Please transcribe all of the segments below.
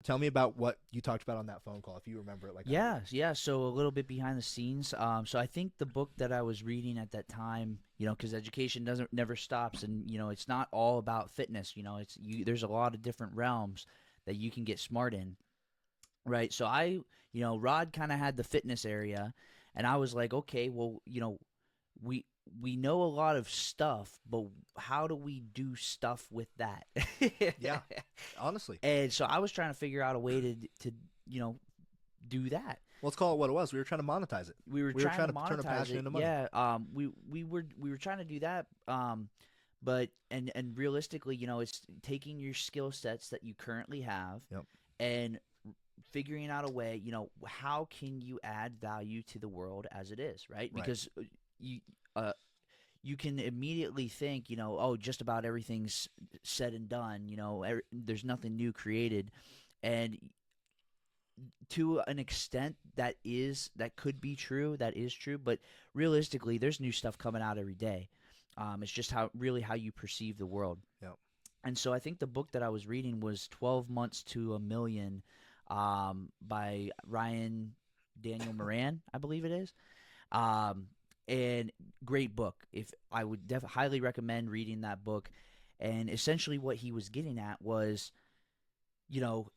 Tell me about what you talked about on that phone call, if you remember it like I do. Yeah. So a little bit behind the scenes. So I think the book that I was reading at that time, because education doesn't never stops, and it's not all about fitness. There's a lot of different realms that you can get smart in, right? So Rod kind of had the fitness area, and I was like, okay, well, we we know a lot of stuff, but how do we do stuff with that? Yeah, honestly. And so I was trying to figure out a way to you know do that. Let's call it what it was. We were trying to monetize it. We were We were trying trying to to turn a monetize passion it. into money. Yeah. We were trying to do that. But and realistically, it's taking your skill sets that you currently have Yep. and figuring out a way, how can you add value to the world as it is, right? Right. Because you uh you can immediately think, oh, just about everything's said and done, there's nothing new created. And to an extent that could be true, that is true, but realistically there's new stuff coming out every day. It's just how you perceive the world. Yep. And so I think the book that I was reading was 12 Months to a Million, by Ryan Daniel Moran, I believe it is. um, and great book. If I would highly recommend reading that book. And essentially what he was getting at was, you know,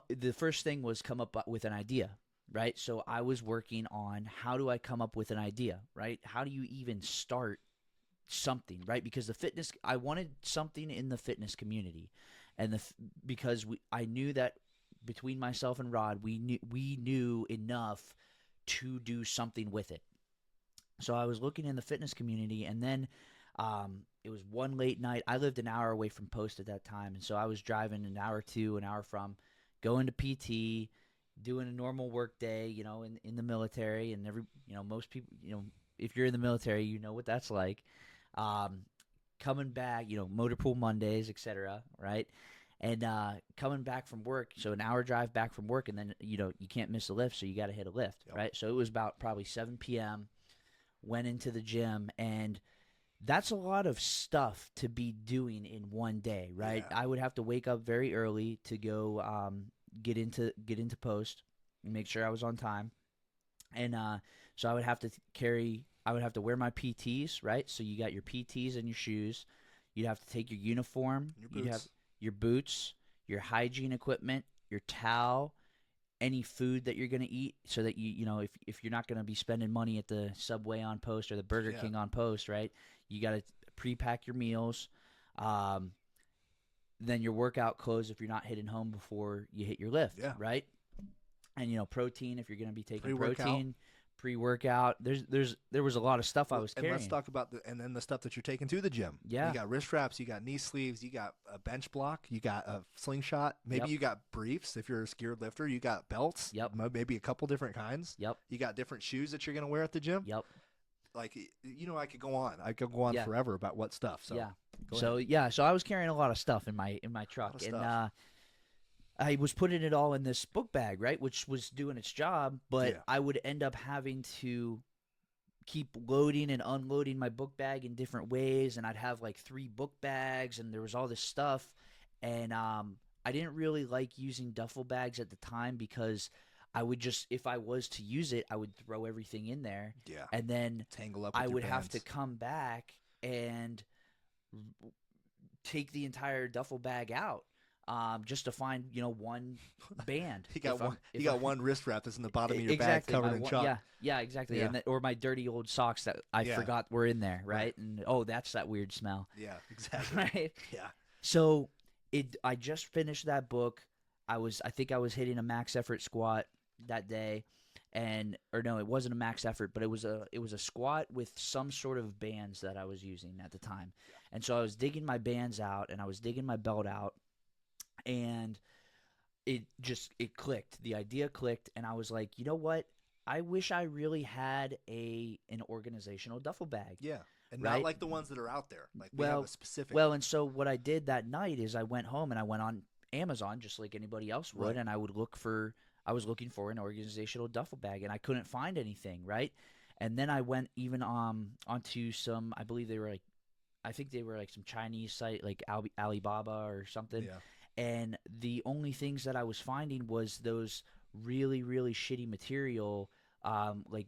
the first thing was come up with an idea, right? So I was working on how do I come up with an idea, right? How do you even start something, right? Because I wanted something in the fitness community, and because I knew that between myself and Rod, we knew enough to do something with it. So I was looking in the fitness community, and then it was one late night. I lived an hour away from Post at that time, and so I was driving an hour from, going to PT, doing a normal work day, in the military, and most people, if you're in the military, you know what that's like. Um, Coming back, motor pool Mondays, etc. Right, and coming back from work, so an hour drive back from work, and then you can't miss a lift, so you got to hit a lift, Yep. right? So it was about probably 7 p.m. Went into the gym, and that's a lot of stuff to be doing in one day, right? Yeah. I would have to wake up very early to go get into Post and make sure I was on time. And so I would have to wear my PTs, right? So you got your PTs and your shoes. You'd have to take your uniform. Your You'd have boots. your boots, your hygiene equipment, your towel, any food that you're going to eat, so that if you're not going to be spending money at the Subway on Post or the Burger Yeah. King on Post, right? You got to pre-pack your meals. Um, then your workout clothes if you're not hitting home before you hit your lift, Yeah. right? And protein if you're going to be taking Pre-workout. protein, pre-workout. There was a lot of stuff I Well, was and let's carrying. talk about the stuff that you're taking to the gym. You Yeah. got wrist wraps, you got knee sleeves, you got a bench block, you got a slingshot. Maybe Yep. you got briefs if you're a geared lifter. You got belts. Yep. Maybe a couple different kinds. Yep. You got different shoes that you're gonna wear at the gym. Yep. Like I could go on. I could go on Yeah. forever about what stuff. So Yeah. go So ahead. yeah, so I was carrying a lot of stuff in my A lot truck, of and stuff. I was putting it all in this book bag, right, which was doing its job, but Yeah. I would end up having to keep loading and unloading my book bag in different ways, and I'd have like 3 book bags, and there was all this stuff, and I didn't really like using duffel bags at the time because I would just, if I was to use it, I would throw everything in there, Yeah. and then Tangle up I with your would have to bands. come back and take the entire duffel bag out, just to find one band. You got one. You If got one wrist wrap that's in the bottom of your bag exactly covered my in one, chalk. yeah, exactly, Yeah. and or my dirty old socks that I Yeah. forgot were in there, Right. right? And oh, that's that weird smell, Yeah. Exactly. right? Yeah. So I just finished that book. I think I was hitting a max effort squat that day, and or no, it wasn't a max effort, but it was a squat with some sort of bands that I was using at the time. And so I was digging my bands out, and I was digging my belt out, and it clicked. The idea clicked, and I was like, you know what? I wish I really had an organizational duffel bag, Yeah. And not right? like the ones that are out there. Like we have a Well, specific well, one. and so what I did that night is I went home and I went on Amazon just like anybody else would, Right. and I was looking for an organizational duffel bag, and I couldn't find anything, right? And then I went even onto some, I believe they were like, I think they were like some Chinese site like Alibaba or something, Yeah. And the only things that I was finding was those really, really shitty material, like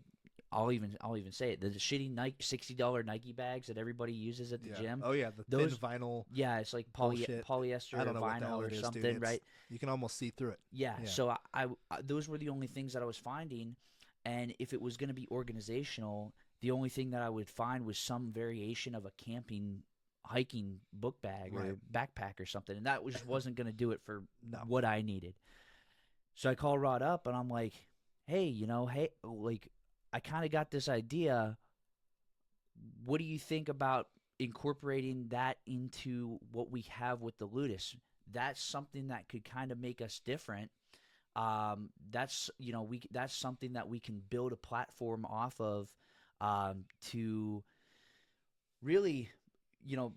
I'll even say it, the shitty Nike $60 Nike bags that everybody uses at the Yeah. gym. Oh yeah, the thin Those, vinyl yeah, it's like bullshit. polyester I or don't know what the hell vinyl or it is, dude. something, It's right? you can almost see through it. Yeah. Yeah. So those were the only things that I was finding, and if it was going to be organizational, the only thing that I would find was some variation of a camping, hiking book bag Right. or backpack or something, and that just wasn't going to do it for No. what I needed. So I call Rod up and I'm like, hey, hey, like, I kind of got this idea. What do you think about incorporating that into what we have with the Ludus? That's something that could kind of make us different. That's something that we can build a platform off of, to really, you know,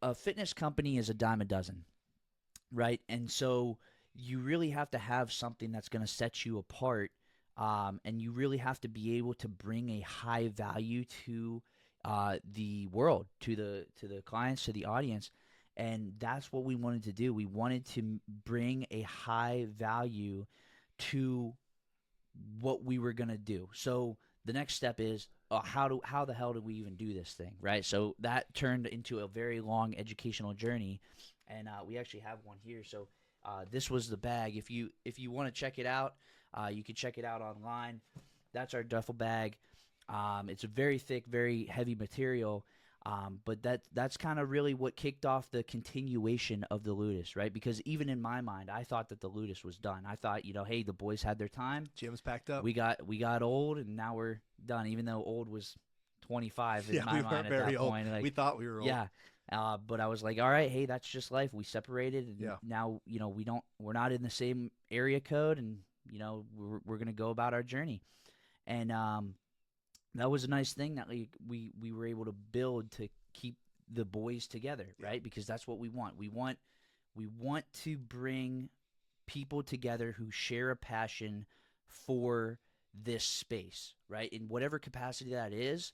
a fitness company is a dime a dozen, right? And so you really have to have something that's going to set you apart, and you really have to be able to bring a high value to the world, to the clients, to the audience, and that's what we wanted to do. We wanted to bring a high value to what we were going to do. So the next step is, how the hell do we even do this thing, right? So that turned into a very long educational journey, and we actually have one here. So this was the bag. If you want to check it out, you can check it out online. That's our duffel bag. It's a very thick, very heavy material. But that's kind of really what kicked off the continuation of the Ludus, right? Because even in my mind, I thought that the Ludus was done. I thought, hey, the boys had their time. Gym's packed up. We got old, and now we're done. Even though old was 25 in Yeah, my we mind weren't at very that old. point. Like, We thought we were old. yeah. But I was like, all right, hey, that's just life. We separated, and Yeah. now we're not in the same area code, and we're gonna go about our journey. And that was a nice thing that we were able to build to keep the boys together, right? Because that's what we want. We want to bring people together who share a passion for this space, right? In whatever capacity that is,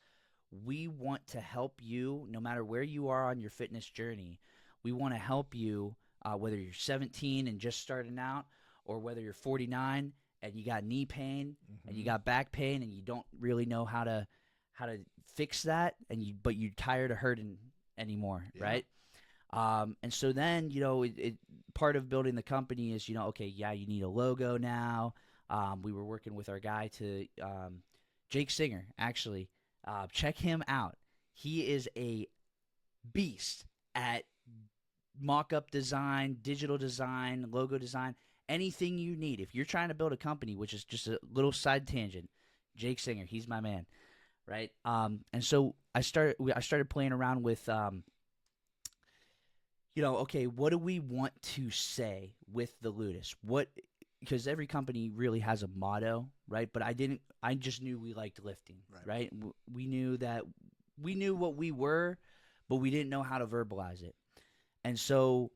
we want to help you no matter where you are on your fitness journey. We want to help you, whether you're 17 and just starting out, or whether you're 49 and you got knee pain and you got back pain and you don't really know how to fix that, but you're tired of hurting anymore, right? And so then, part of building the company is, okay, yeah, you need a logo now. We were working with our guy Jake Singer, actually. Check him out. He is a beast at mock-up design, digital design, logo design, anything you need. If you're trying to build a company, which is just a little side tangent, Jake Singer, he's my man, right? And so I started playing around with, okay, what do we want to say with the Ludus? Because every company really has a motto, right? But I just knew we liked lifting, right? We knew what we were, but we didn't know how to verbalize it. And so,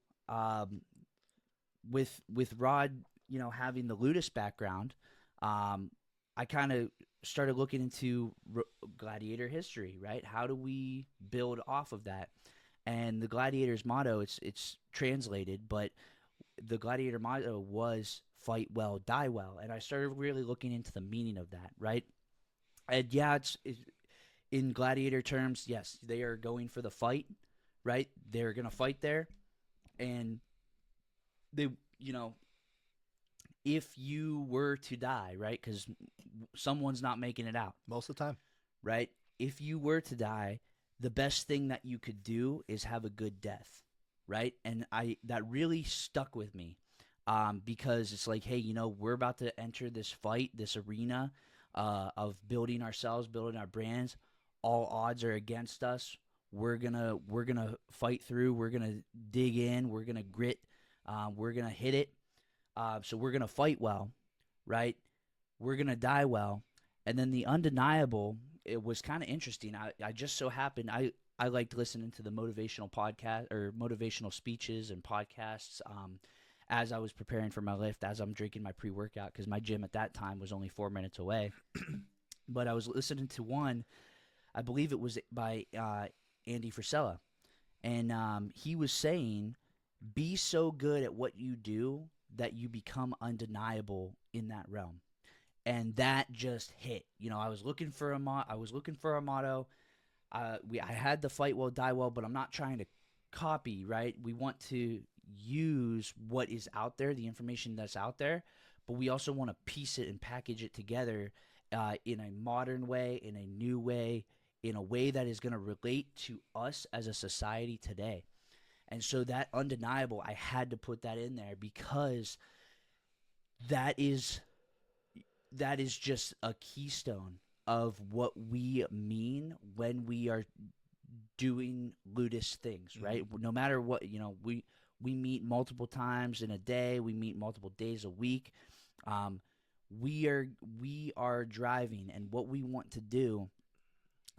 with Rod, having the Ludus background, I kind of started looking into gladiator history, right? How do we build off of that? And the gladiator's motto, it's translated, but the gladiator motto was fight well, die well. And I started really looking into the meaning of that, right? And yeah, it's in gladiator terms, yes, they are going for the fight, right? They're going to fight there. And they, if you were to die, right? Because someone's not making it out. Most of the time. Right? If you were to die, the best thing that you could do is have a good death, right? And that really stuck with me, because it's like, hey, we're about to enter this fight, this arena of building ourselves, building our brands. All odds are against us. We're gonna fight through. We're gonna dig in. We're gonna grit. We're gonna hit it. So we're gonna fight well, right? We're gonna die well, and then the undeniable. It was kind of interesting. I just so happened I liked listening to the motivational podcast or motivational speeches and podcasts, as I was preparing for my lift, as I'm drinking my pre-workout, because my gym at that time was only 4 minutes away. But I was listening to one, I believe it was by Andy Frisella, and he was saying be so good at what you do that you become undeniable in that realm. And that just hit. I was looking for a motto. I had the fight well, die well, but I'm not trying to copy, right? We want to use what is out there, the information that's out there, but we also want to piece it and package it together in a modern way, in a new way, in a way that is going to relate to us as a society today. And so that undeniable, I had to put that in there because that is just a keystone of what we mean when we are doing Ludus things, right? No matter what, we meet multiple times in a day, we meet multiple days a week. We are driving, and what we want to do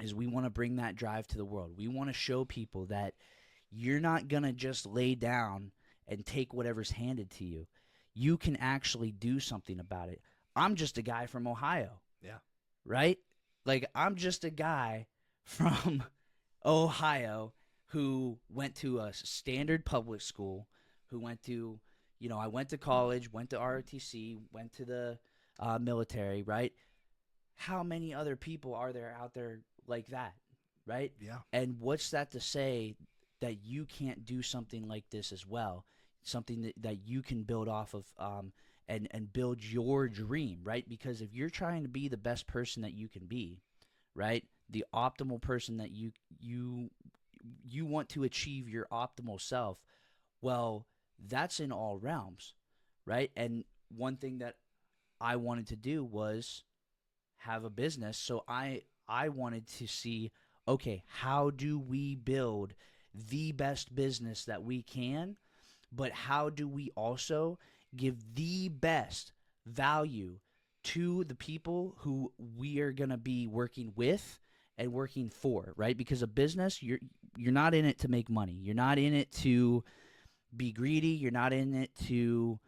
is we want to bring that drive to the world. We want to show people that you're not going to just lay down and take whatever's handed to you. You can actually do something about it. I'm just a guy from Ohio. Yeah. Right? Like, I'm just a guy from Ohio who went to a standard public school, who went to, I went to college, went to ROTC, went to the military, right? How many other people are there out there like that, right? Yeah. And what's that to say that you can't do something like this as well? Something that you can build off of and build your dream, right? Because if you're trying to be the best person that you can be, right, the optimal person that you want to achieve your optimal self, well, that's in all realms, right? And one thing that I wanted to do was have a business, so I wanted to see, okay, how do we build the best business that we can, but how do we also give the best value to the people who we are going to be working with and working for, right? Because a business, you're not in it to make money. You're not in it to be greedy. You're not in it to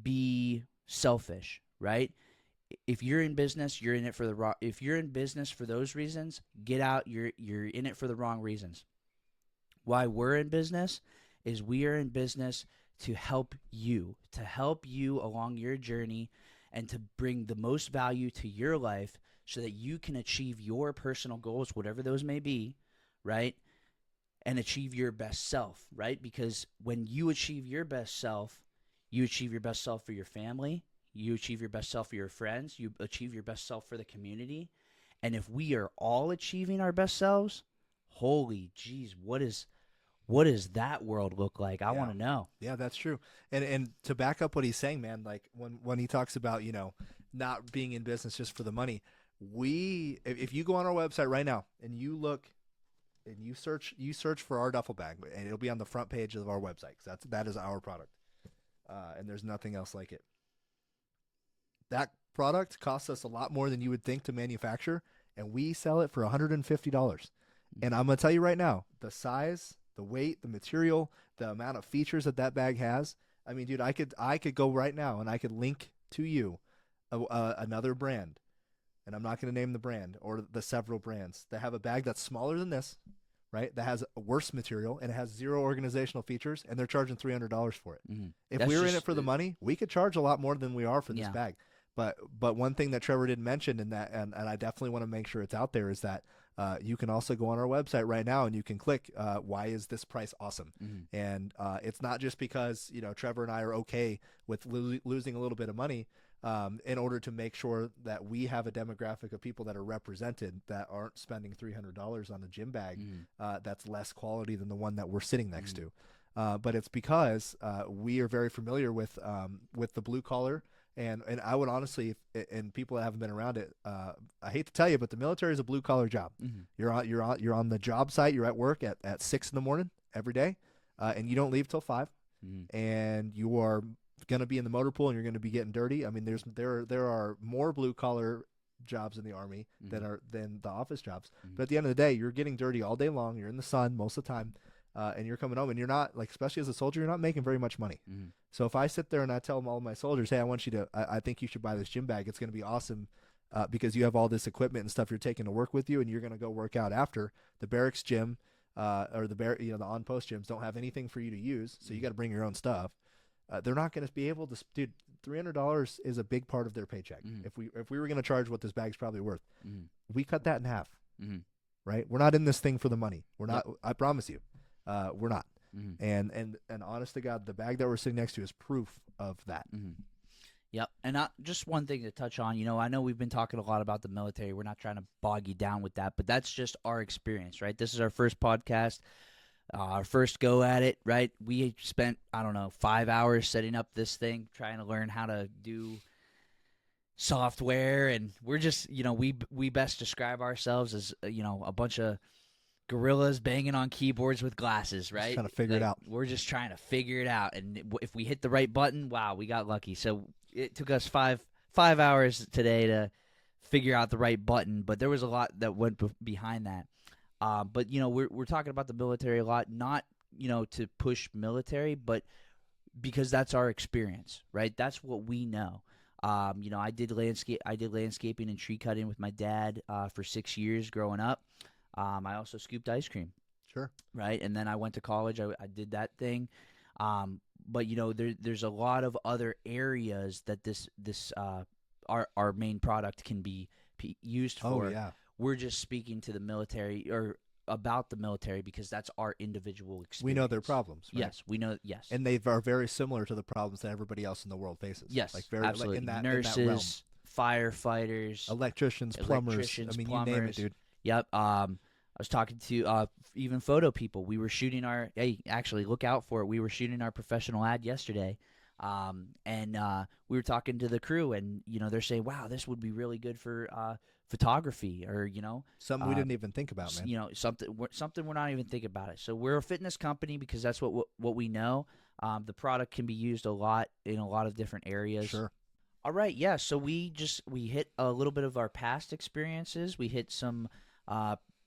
be selfish, right? If you're in business, you're in it for the wrong. If you're in business for those reasons, get out. You're in it for the wrong reasons. Why we're in business is we are in business to help you along your journey and to bring the most value to your life so that you can achieve your personal goals, whatever those may be, right? And achieve your best self, right? Because when you achieve your best self, you achieve your best self for your family, you achieve your best self for your friends, you achieve your best self for the community. And if we are all achieving our best selves, holy jeez, what does that world look like? I want to know. Yeah, that's true. And to back up what he's saying, man, like when he talks about, not being in business just for the money, if you go on our website right now and you look and you search for our duffel bag, and it'll be on the front page of our website, 'cause that is our product. And there's nothing else like it. That product costs us a lot more than you would think to manufacture, and we sell it for $150. And I'm going to tell you right now, the size, the weight, the material, the amount of features that bag has. I mean, dude, I could go right now and I could link to you another brand, and I'm not going to name the brand or the several brands that have a bag that's smaller than this, right? That has a worse material and it has zero organizational features, and they're charging $300 for it. Mm-hmm. If we were in it for the money, we could charge a lot more than we are for this bag. But one thing that Trevor didn't mention in that, and I definitely want to make sure it's out there, is that you can also go on our website right now and you can click why is this price awesome? Mm-hmm. And it's not just because Trevor and I are okay with losing a little bit of money in order to make sure that we have a demographic of people that are represented that aren't spending $300 on a gym bag that's less quality than the one that we're sitting next to. But it's because we are very familiar with the blue collar. And I would honestly, and people that haven't been around it, I hate to tell you, but the military is a blue collar job. Mm-hmm. You're on the job site. You're at work at 6 a.m. every day, and you don't leave till 5. Mm-hmm. And you are going to be in the motor pool, and you're going to be getting dirty. I mean, there are more blue collar jobs in the Army than the office jobs. Mm-hmm. But at the end of the day, you're getting dirty all day long. You're in the sun most of the time. And you're coming home, and you're not, like, especially as a soldier, you're not making very much money. Mm-hmm. So if I sit there and I tell all my soldiers, hey, I think you should buy this gym bag. It's going to be awesome because you have all this equipment and stuff you're taking to work with you, and you're going to go work out after the barracks gym. or the on post gyms don't have anything for you to use, so you got to bring your own stuff. They're not going to be able to, dude. $300 is a big part of their paycheck. If we were going to charge what this bag's probably worth, we cut that in half. Right? We're not in this thing for the money. We're not. Yep. I promise you, we're not. And honest to God, the bag that we're sitting next to is proof of that. Yep. And just one thing to touch on, I know we've been talking a lot about the military. We're not trying to bog you down with that, but that's just our experience, right? This is our first podcast, our first go at it, right? We spent, 5 hours setting up this thing, trying to learn how to do software, and we're just, we best describe ourselves as, a bunch of gorillas banging on keyboards with glasses, right? Just trying to figure it out. We're just trying to figure it out, and if we hit the right button, wow, we got lucky. So it took us five hours today to figure out the right button, but there was a lot that went behind that. But we're talking about the military a lot, not to push military, but because that's our experience, right? That's what we know. I did landscaping and tree cutting with my dad for 6 years growing up. I also scooped ice cream. Sure. Right, and then I went to college. I did that thing. But there's a lot of other areas that this our main product can be used for. Oh yeah. We're just speaking to the military or about the military because that's our individual experience. We know their problems, right? Yes, we know. Yes, and they are very similar to the problems that everybody else in the world faces. Yes, like very absolutely. Like Nurses, firefighters, electricians, plumbers. I mean, you name it, dude. Yep. I was talking to even photo people. We were shooting actually look out for it. We were shooting our professional ad yesterday. And we were talking to the crew, and they're saying, "Wow, this would be really good for photography," or something we didn't even think about, man. Something we're not even thinking about it. So we're a fitness company because that's what we know. The product can be used a lot in a lot of different areas. Sure. All right, yeah. So we hit a little bit of our past experiences. We hit some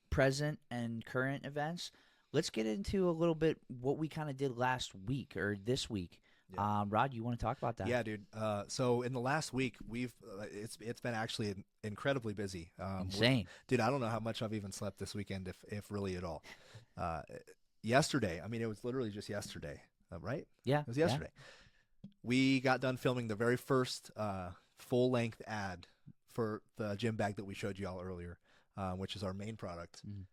present and current events. Let's get into a little bit what we kind of did last week or this week. Yeah. Rod, you want to talk about that? Yeah, dude. So in the last week, we've it's been actually incredibly busy. Insane, dude. I don't know how much I've even slept this weekend, if really at all. Yesterday, I mean, it was literally just yesterday, right? Yeah, it was yesterday. Yeah. We got done filming the very first full length ad for the gym bag that we showed you all earlier, which is our main product. Mm.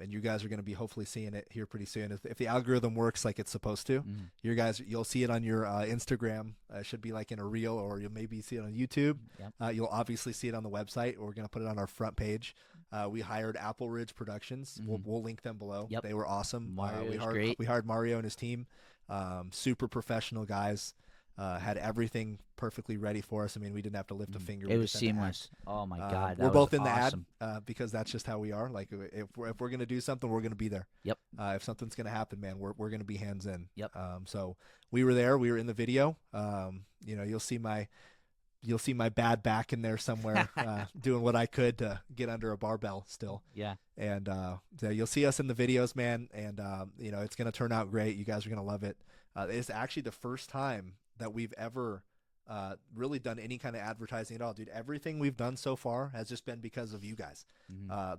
And you guys are going to be hopefully seeing it here pretty soon. If the algorithm works like it's supposed to, you'll see it on your Instagram. It should be like in a reel, or you'll maybe see it on YouTube. Yep. You'll obviously see it on the website. We're going to put it on our front page. We hired Apple Ridge Productions. We'll link them below. Yep. They were awesome. Great. We hired Mario and his team. Super professional guys. Had everything perfectly ready for us. I mean, we didn't have to lift a finger. It was seamless. Oh my God, we're both in awesome. The ad because that's just how we are. Like if we're gonna do something, we're gonna be there. Yep. If something's gonna happen, man, we're gonna be hands in. Yep. So we were there. We were in the video. You'll see my bad back in there somewhere, doing what I could to get under a barbell still. Yeah. And you'll see us in the videos, man. And it's gonna turn out great. You guys are gonna love it. It's actually the first time that we've ever really done any kind of advertising at all, dude. Everything we've done so far has just been because of you guys.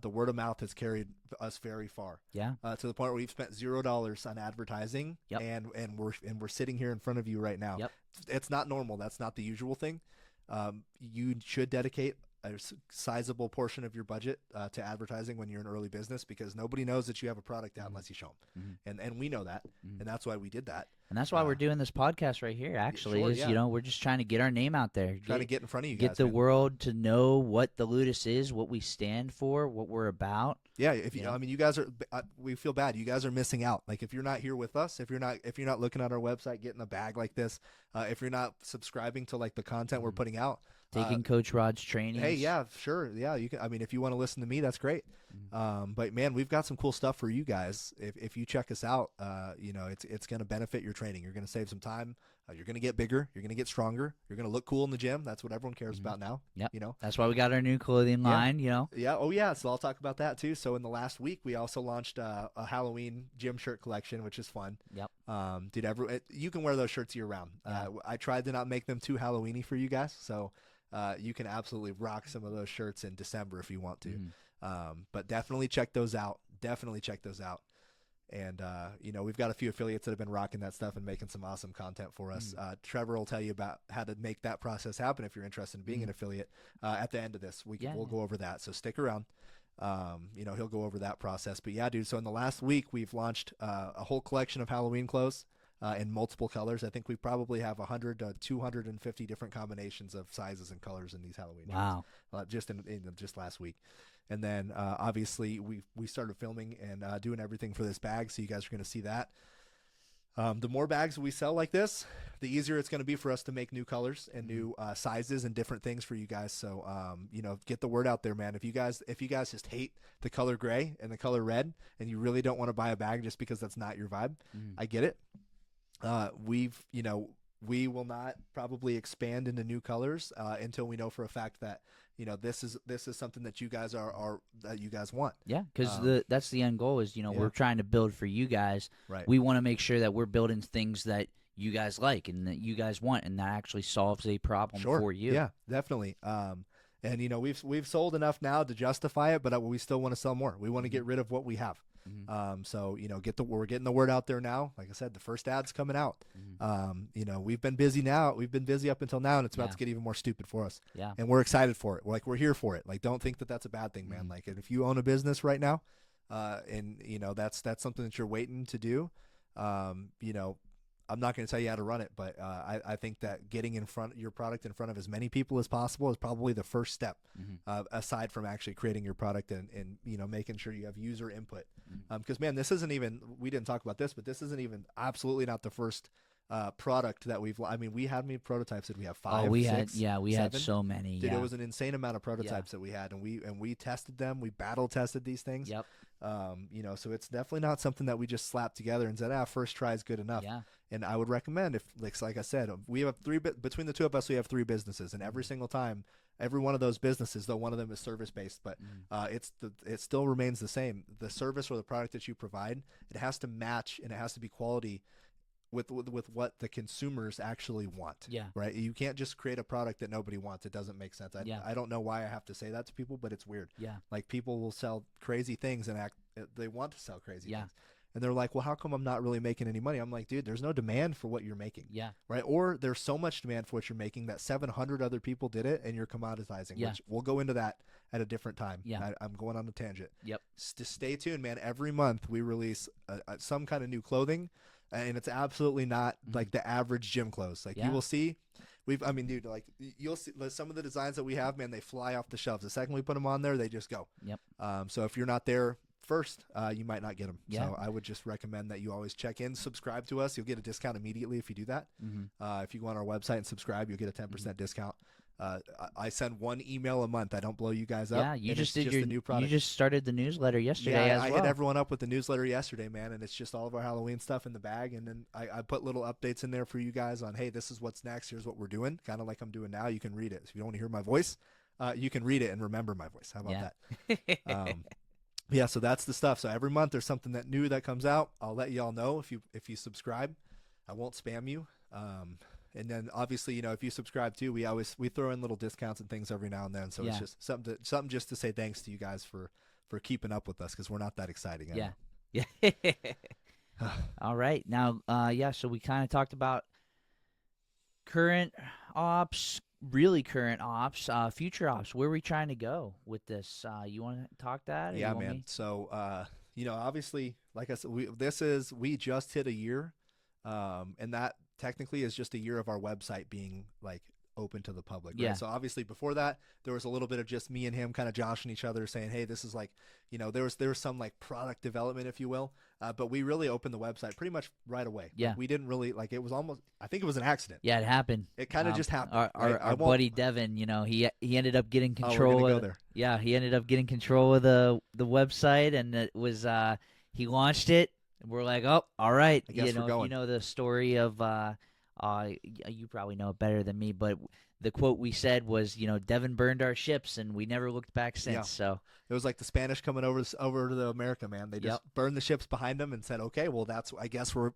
The word of mouth has carried us very far. Yeah. To the point where we've spent $0 on advertising. Yep. and we're sitting here in front of you right now. Yep. It's not normal. That's not the usual thing. You should dedicate a sizable portion of your budget to advertising when you're in early business, because nobody knows that you have a product out unless you show them. And we know that, and that's why we did that. And that's why we're doing this podcast right here, actually. Sure, we're just trying to get our name out there. Trying to get in front of you guys. Get the world to know what the Ludus is, what we stand for, what we're about. Yeah, you guys are, we feel bad. You guys are missing out. Like, if you're not here with us, if you're not looking at our website, getting a bag like this, if you're not subscribing to like the content we're putting out, taking Coach Rod's training. Hey, yeah, sure. Yeah, you can. I mean, if you want to listen to me, that's great. But man, we've got some cool stuff for you guys. If you check us out, it's going to benefit your training. You're going to save some time. You're going to get bigger. You're going to get stronger. You're going to look cool in the gym. That's what everyone cares about now. Yep. That's why we got our new clothing line. Yeah. Oh yeah. So I'll talk about that too. So in the last week, we also launched a Halloween gym shirt collection, which is fun. Yep. You can wear those shirts year round. Yeah. I tried to not make them too Halloweeny for you guys, so you can absolutely rock some of those shirts in December if you want to. But definitely check those out. And we've got a few affiliates that have been rocking that stuff and making some awesome content for us. Trevor will tell you about how to make that process happen if you're interested in being an affiliate at the end of this. We'll go over that, so stick around. He'll go over that process. But yeah, dude, so in the last week we've launched a whole collection of Halloween clothes in multiple colors. I think we probably have 100 to 250 different combinations of sizes and colors in these Halloween shirts, just in just last week. And then obviously we started filming and doing everything for this bag, so you guys are going to see that. The more bags we sell like this, the easier it's going to be for us to make new colors and new sizes and different things for you guys. So get the word out there, man. If you guys just hate the color gray and the color red, and you really don't want to buy a bag just because that's not your vibe, I get it. We will not probably expand into new colors until we know for a fact that this is something that you guys that you guys want. Yeah, because that's the end goal is we're trying to build for you guys. Right. We want to make sure that we're building things that you guys like and that you guys want, and that actually solves a problem for you. Yeah, definitely. And we've sold enough now to justify it, but we still want to sell more. We want to get rid of what we have. So we're getting the word out there now. Like I said, the first ad's coming out. We've been busy now. We've been busy up until now, and it's about to get even more stupid for us. Yeah. And we're excited for it. We're here for it. Like, don't think that that's a bad thing, man. Like, if you own a business right now, and that's something that you're waiting to do, I'm not going to tell you how to run it, but I think that getting your product in front of as many people as possible is probably the first step, aside from actually creating your product and making sure you have user input. Because man, this isn't even, we didn't talk about this, but this isn't even absolutely not the first product that we had many prototypes. Did we have 5? We 6, had so many. Dude, it was an insane amount of prototypes that we had, and we tested them. We battle tested these things. Yep. So it's definitely not something that we just slapped together and said, first try is good enough. Yeah. And I would recommend, if like I said, we have between the two of us, we have 3 businesses, and every single time, every one of those businesses, though one of them is service based, but it still remains the same. The service or the product that you provide, it has to match and it has to be quality with what the consumers actually want. Yeah. Right. You can't just create a product that nobody wants. It doesn't make sense. I don't know why I have to say that to people, but it's weird. Yeah. Like, people will sell crazy things and they want to sell crazy Yeah. things. And they're like, well, how come I'm not really making any money? I'm like, dude, there's no demand for what you're making. Yeah. Right. Or there's so much demand for what you're making that 700 other people did it and you're commoditizing, which we'll go into that at a different time. Yeah. I'm going on a tangent. Yep. Just stay tuned, man. Every month we release some kind of new clothing, and it's absolutely not like the average gym clothes. Like, you will see, dude, like, you'll see some of the designs that we have, man, they fly off the shelves. The second we put them on there, they just go. Yep. So if you're not there first, you might not get them. Yeah. So I would just recommend that you always check in, subscribe to us. You'll get a discount immediately if you do that. If you go on our website and subscribe, you'll get a 10% discount. I send 1 email a month. I don't blow you guys up. Yeah, you just did the new product. You just started the newsletter yesterday as well. I hit everyone up with the newsletter yesterday, man, and it's just all of our Halloween stuff in the bag, and then I put little updates in there for you guys on, hey, this is what's next. Here's what we're doing, kind of like I'm doing now. You can read it. So if you don't want to hear my voice, you can read it and remember my voice. How about that? Yeah, so that's the stuff. So every month there's something new that comes out. I'll let you all know if you subscribe. I won't spam you. And then obviously, if you subscribe too, we throw in little discounts and things every now and then. So it's just something just to say thanks to you guys for keeping up with us, because we're not that exciting. Yeah. All right. Now, so we kind of talked about current ops, really current ops, future ops. Where are we trying to go with this? You want to talk that? Yeah, man. Me? So, obviously, like I said, we just hit a year, and that technically is just a year of our website being like open to the public. Right? Yeah. So obviously before that, there was a little bit of just me and him kind of joshing each other, saying, hey, this is like, there was some like product development, if you will. But we really opened the website pretty much right away. Yeah. Like, we didn't really, like, it was almost, I think it was an accident. Yeah, it happened. It kind of just happened. Our buddy Devin, he ended up getting control. We're gonna go there. Yeah, he ended up getting control of the website, and it was he launched it. And we're like, oh, all right. I guess we're going. You know the story of you probably know it better than me, but the quote we said was, Devin burned our ships, and we never looked back since. Yeah. So it was like the Spanish coming over to America, man. They just burned the ships behind them and said, okay, well, I guess we're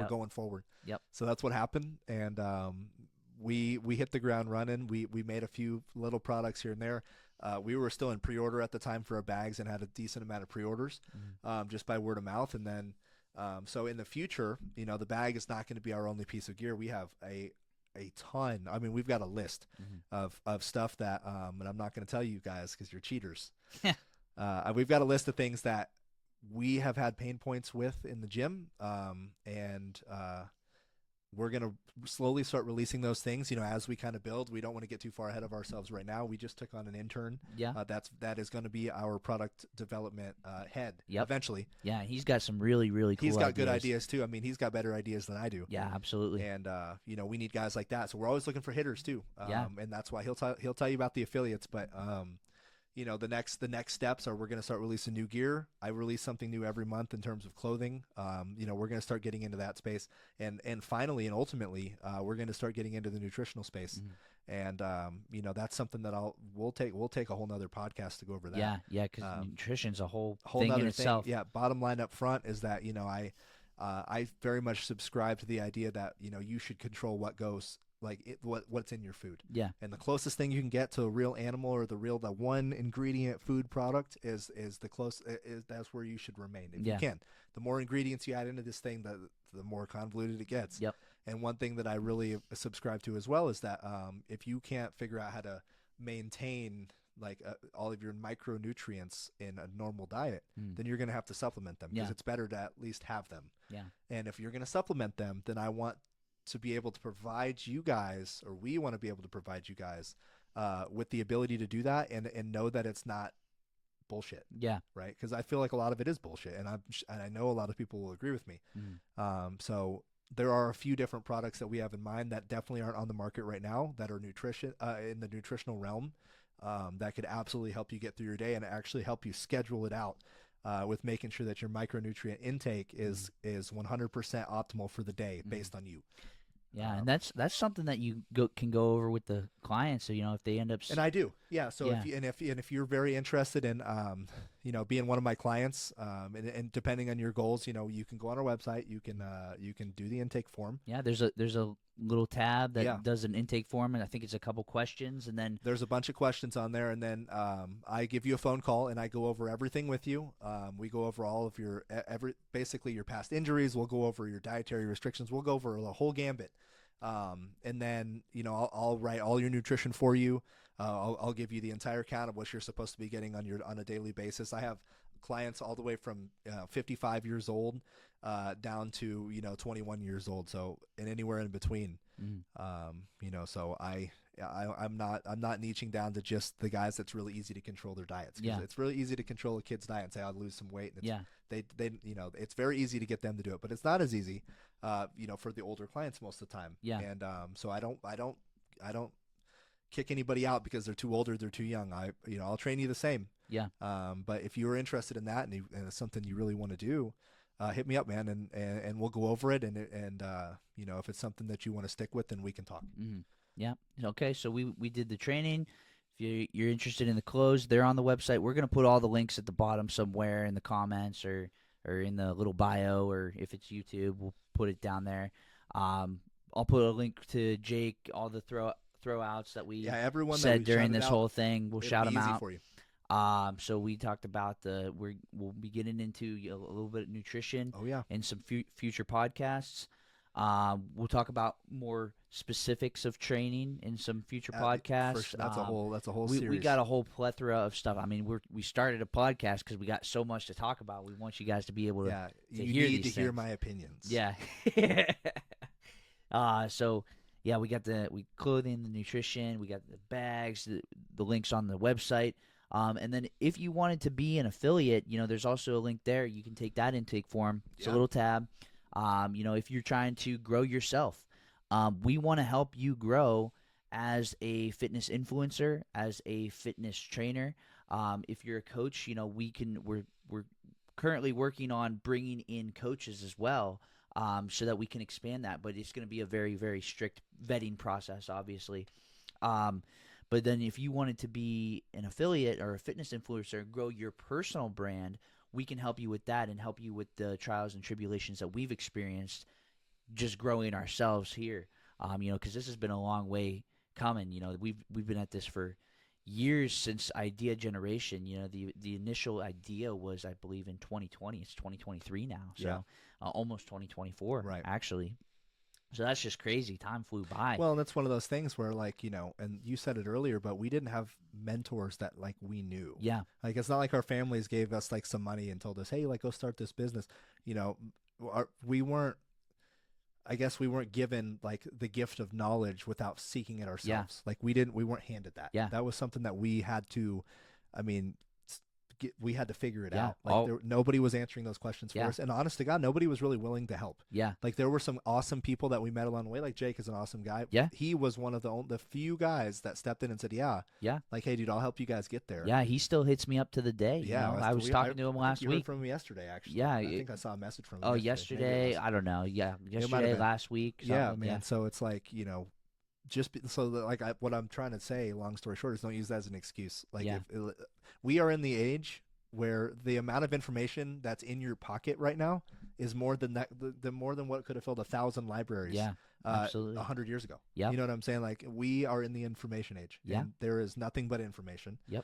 going forward. Yep. So that's what happened, and we hit the ground running. We made a few little products here and there. We were still in pre-order at the time for our bags and had a decent amount of pre-orders, just by word of mouth. And then So in the future, the bag is not going to be our only piece of gear. We have a ton. I mean, we've got a list of stuff that, and I'm not going to tell you guys because you're cheaters. We've got a list of things that we have had pain points with in the gym, and we're going to slowly start releasing those things, as we kind of build. We don't want to get too far ahead of ourselves right now. We just took on an intern. Yeah. That is going to be our product development head eventually. Yeah, he's got some really, really cool He's got ideas. good ideas too. I mean, he's got better ideas than I do. Yeah, absolutely. And we need guys like that. So we're always looking for hitters too. And that's why he'll tell you about the affiliates, but the next steps are we're going to start releasing new gear. I release something new every month in terms of clothing. We're going to start getting into that space, and finally and ultimately, we're going to start getting into the nutritional space. And that's something that we'll take a whole nother podcast to go over that. Yeah, because nutrition's a whole thing in itself. Yeah, bottom line up front is that I very much subscribe to the idea that you should control what goes, like what's in your food. Yeah. And the closest thing you can get to a real animal or the one ingredient food product is that's where you should remain if you can. The more ingredients you add into this thing, the more convoluted it gets. Yep. And one thing that I really subscribe to as well is that if you can't figure out how to maintain all of your micronutrients in a normal diet, then you're going to have to supplement them because it's better to at least have them. Yeah. And if you're going to supplement them, then I want to be able to provide you guys, or we want to be able to provide you guys with the ability to do that and know that it's not bullshit. Yeah. Right? Because I feel like a lot of it is bullshit, and I know a lot of people will agree with me. So there are a few different products that we have in mind that definitely aren't on the market right now that are nutrition in the nutritional realm that could absolutely help you get through your day and actually help you schedule it out. With making sure that your micronutrient intake is 100% optimal for the day based on you. Yeah, and that's something that you can go over with the clients. So if they end up and I do, yeah. So if you're very interested in being one of my clients, and depending on your goals, you can go on our website. You can do the intake form. Yeah, there's a little tab that does an intake form, and I think it's a couple questions, and then there's a bunch of questions on there, and then I give you a phone call and I go over everything with you. We go over all of your basically your past injuries. We'll go over your dietary restrictions. We'll go over the whole gambit. And then I'll write all your nutrition for you. I'll give you the entire count of what you're supposed to be getting on a daily basis. I have clients all the way from 55 years old down to 21 years old, so and anywhere in between. So I'm not niching down to just the guys that's really easy to control their diets. It's really easy to control a kid's diet and say I'll lose some weight, and they it's very easy to get them to do it, but it's not as easy for the older clients most of the time. And so I don't kick anybody out because they're too old or they're too young. I'll train you the same. But if you're interested in that and it's something you really want to do, hit me up, man, and we'll go over it, and if it's something that you want to stick with, then we can talk. Yeah. Okay. So we did the training. If you're interested in the clothes, they're on the website. We're gonna put all the links at the bottom somewhere in the comments or in the little bio, or if it's YouTube, we'll put it down there. I'll put a link to Jake, all the throwouts that we everyone said that during this whole thing. We'll shout them out for you. So we talked about we'll be getting into a little bit of nutrition. Oh yeah. In some future podcasts. We'll talk about more specifics of training in some future podcasts. That's a whole we, series. We got a whole plethora of stuff. I mean, we started a podcast because we got so much to talk about. We want you guys to be able to hear my opinions. Yeah. So yeah, we got the clothing, the nutrition, we got the bags, the links on the website. And then if you wanted to be an affiliate, there's also a link there. You can take that intake form. It's a little tab. If you're trying to grow yourself, we want to help you grow as a fitness influencer, as a fitness trainer. If you're a coach, we're currently working on bringing in coaches as well, so that we can expand that. But it's going to be a very, very strict vetting process, obviously. But then if you wanted to be an affiliate or a fitness influencer and grow your personal brand, we can help you with that and help you with the trials and tribulations that we've experienced just growing ourselves here. Because this has been a long way coming. We've been at this for, years since idea generation. You know, the initial idea was, I believe, in 2020. It's 2023 now, so Yeah. almost 2024, Right. actually. So that's just crazy. Time flew by. Well, and that's one of those things where, like, and you said it earlier, but we didn't have mentors that, like, we knew. Yeah. Like, it's not like our families gave us, like, some money and told us, hey, like, go start this business. We weren't, I guess we weren't given, like, the gift of knowledge without seeking it ourselves. Like, we weren't handed that. Yeah. That was something that we had to, we had to figure it Yeah. out. Like, nobody was answering those questions for us. And honest to God, nobody was really willing to help. Yeah. Like, there were some awesome people that we met along the way. Like, Jake is an awesome guy. Yeah. He was one of the few guys that stepped in and said, yeah. Like, hey, dude, I'll help you guys get there. Yeah, he still hits me up to the day. Yeah. I was talking to him last you week. heard from him yesterday, actually. Yeah. I think I saw a message from him. Oh, yesterday? I don't know. Yeah. Yesterday, last week. Yeah, man. Yeah. So it's like, what I'm trying to say, long story short, is don't use that as an excuse. Like, we are in the age where the amount of information that's in your pocket right now is more than more than what could have filled 1,000 libraries. Yeah, absolutely. 100 years ago. Yeah, you know what I'm saying? Like, we are in the information age. Yeah, and there is nothing but information. Yep.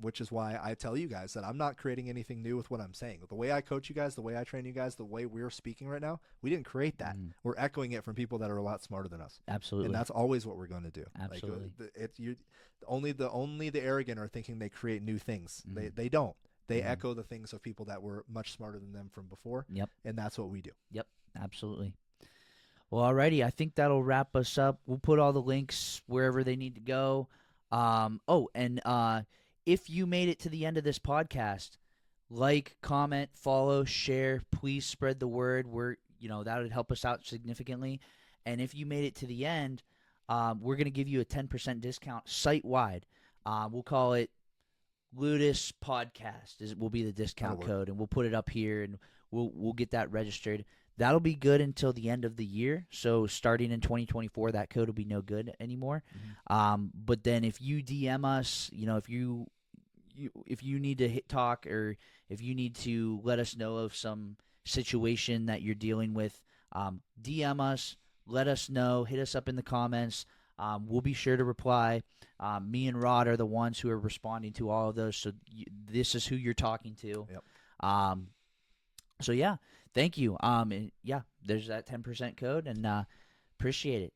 Which is why I tell you guys that I'm not creating anything new with what I'm saying. The way I coach you guys, the way I train you guys, the way we're speaking right now, we didn't create that. We're echoing it from people that are a lot smarter than us. Absolutely. And that's always what we're going to do. Absolutely. Like, only the arrogant are thinking they create new things. They don't. They echo the things of people that were much smarter than them from before. Yep. And that's what we do. Yep. Absolutely. Well, alrighty. I think that'll wrap us up. We'll put all the links wherever they need to go. If you made it to the end of this podcast, like, comment, follow, share. Please spread the word. That would help us out significantly. And if you made it to the end, we're going to give you a 10% discount site-wide. We'll call it Ludus Podcast will be the discount code, and we'll put it up here, and we'll get that registered. That'll be good until the end of the year. So starting in 2024, that code will be no good anymore. But then if you DM us, if you need to talk, or if you need to let us know of some situation that you're dealing with, DM us, let us know, hit us up in the comments. We'll be sure to reply. Me and Rod are the ones who are responding to all of those. So this is who you're talking to. Yep. So yeah, thank you. And yeah, there's that 10% code, and appreciate it.